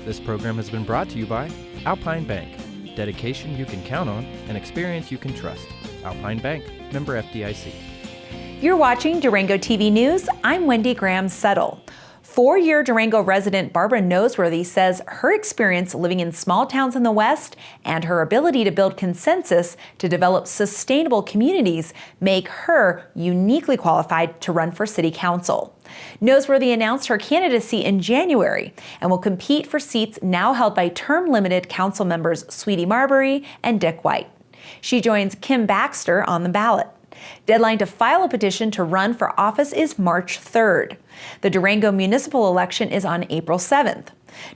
This program has been brought to you by Alpine Bank. Dedication you can count on and experience you can trust. Alpine Bank, member FDIC. You're watching Durango TV News. I'm Wendy Graham-Settle. Four-year Durango resident Barbara Noseworthy says her experience living in small towns in the West and her ability to build consensus to develop sustainable communities make her uniquely qualified to run for city council. Noseworthy announced her candidacy in January and will compete for seats now held by term-limited council members Sweetie Marbury and Dick White. She joins Kim Baxter on the ballot. Deadline to file a petition to run for office is March 3rd. The Durango municipal election is on April 7th.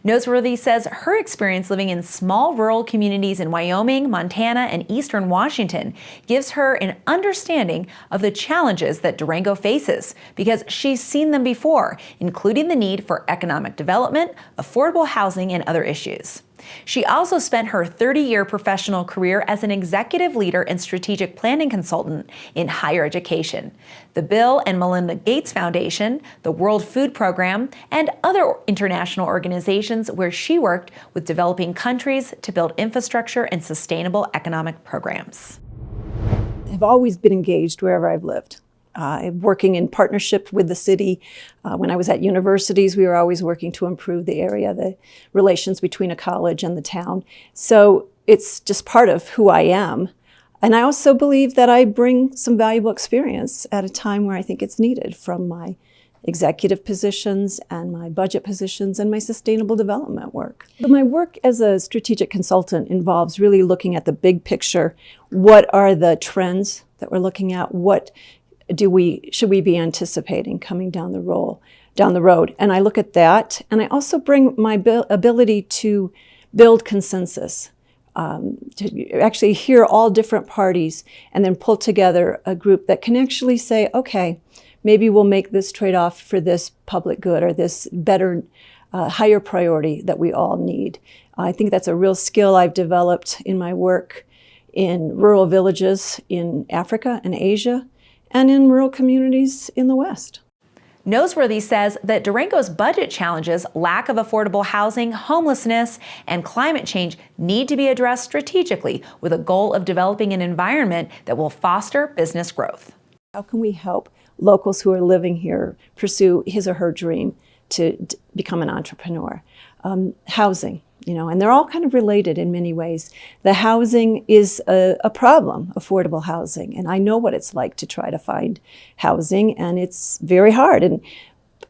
Noseworthy says her experience living in small rural communities in Wyoming, Montana, and eastern Washington gives her an understanding of the challenges that Durango faces because she's seen them before, including the need for economic development, affordable housing, and other issues. She also spent her 30-year professional career as an executive leader and strategic planning consultant in higher education, the Bill and Melinda Gates Foundation, the World Food Program, and other international organizations where she worked with developing countries to build infrastructure and sustainable economic programs. I've always been engaged wherever I've lived. Working in partnership with the city. When I was at universities, we were always working to improve the area, the relations between a college and the town. So it's just part of who I am. And I also believe that I bring some valuable experience at a time where I think it's needed from my executive positions and my budget positions and my sustainable development work. But my work as a strategic consultant involves really looking at the big picture. What are the trends that we're looking at? What should we be anticipating coming down the road? And I look at that, and I also bring my ability to build consensus, to actually hear all different parties and then pull together a group that can actually say, okay, maybe we'll make this trade-off for this public good or this better, higher priority that we all need. I think that's a real skill I've developed in my work in rural villages in Africa and Asia, and in rural communities in the West. Noseworthy says that Durango's budget challenges, lack of affordable housing, homelessness, and climate change need to be addressed strategically with a goal of developing an environment that will foster business growth. How can we help locals who are living here pursue his or her dream to become an entrepreneur? Housing. And they're all kind of related in many ways. The housing is a problem, affordable housing. And I know what it's like to try to find housing, and it's very hard. And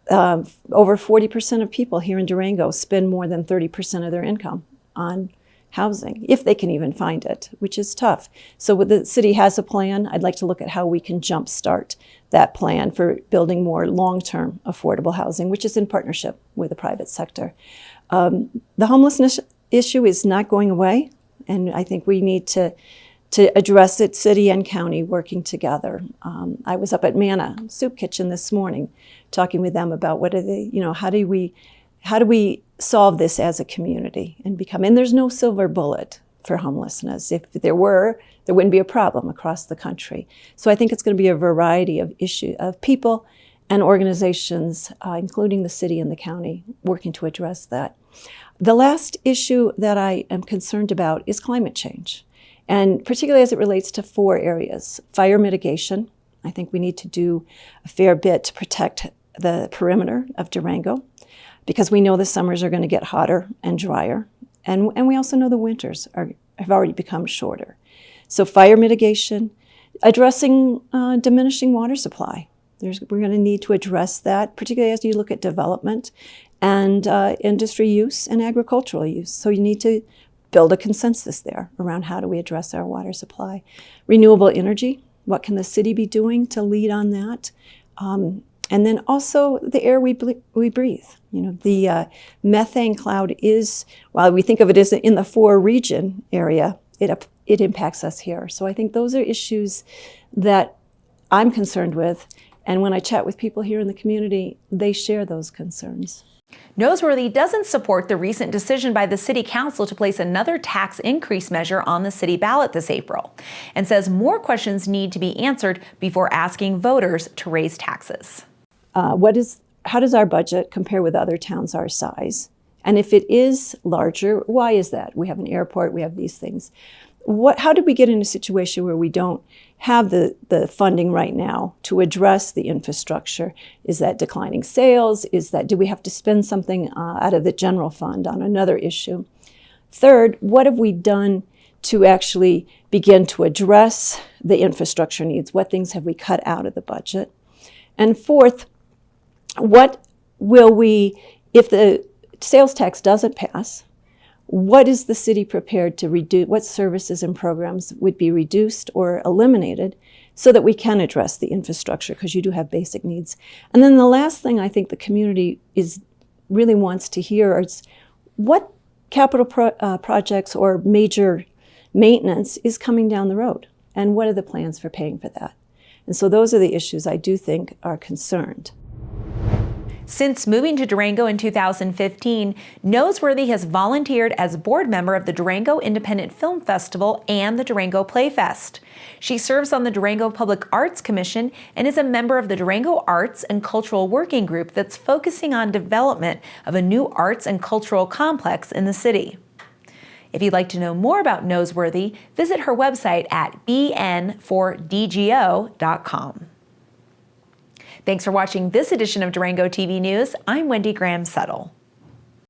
over 40% of people here in Durango spend more than 30% of their income on housing, if they can even find it, which is tough. So the city has a plan. I'd like to look at how we can jumpstart that plan for building more long-term affordable housing, which is in partnership with the private sector. The homelessness issue is not going away, and I think we need to address it, city and county working together. I was up at Manna Soup Kitchen this morning talking with them about how do we solve this as a community and there's no silver bullet for homelessness. If there were, there wouldn't be a problem across the country. So I think it's going to be a variety of people and organizations, including the city and the county, working to address that. The last issue that I am concerned about is climate change, and particularly as it relates to four areas. Fire mitigation. I think we need to do a fair bit to protect the perimeter of Durango, because we know the summers are going to get hotter and drier, and we also know the winters have already become shorter. So fire mitigation, addressing diminishing water supply. We're going to need to address that, particularly as you look at development and industry use and agricultural use. So you need to build a consensus there around how do we address our water supply. Renewable energy, what can the city be doing to lead on that? And then also the air we breathe. The methane cloud is, while we think of it as in the 4-region area, it impacts us here. So I think those are issues that I'm concerned with. And when I chat with people here in the community, they share those concerns. Noseworthy doesn't support the recent decision by the City Council to place another tax increase measure on the city ballot this April, and says more questions need to be answered before asking voters to raise taxes. How does our budget compare with other towns our size? And if it is larger, why is that? We have an airport, we have these things. How did we get in a situation where we don't have the funding right now to address the infrastructure? Is that declining sales? Do we have to spend something out of the general fund on another issue? Third, what have we done to actually begin to address the infrastructure needs? What things have we cut out of the budget? And fourth, what will we, if the sales tax doesn't pass, what is the city prepared to reduce? What services and programs would be reduced or eliminated so that we can address the infrastructure, because you do have basic needs. And then the last thing I think the community really wants to hear is what capital projects or major maintenance is coming down the road, and what are the plans for paying for that? And so those are the issues I do think are concerned. Since moving to Durango in 2015, Noseworthy has volunteered as board member of the Durango Independent Film Festival and the Durango Playfest. She serves on the Durango Public Arts Commission and is a member of the Durango Arts and Cultural Working Group that's focusing on development of a new arts and cultural complex in the city. If you'd like to know more about Noseworthy, visit her website at bn4dgo.com. Thanks for watching this edition of Durango TV News. I'm Wendy Graham Settle.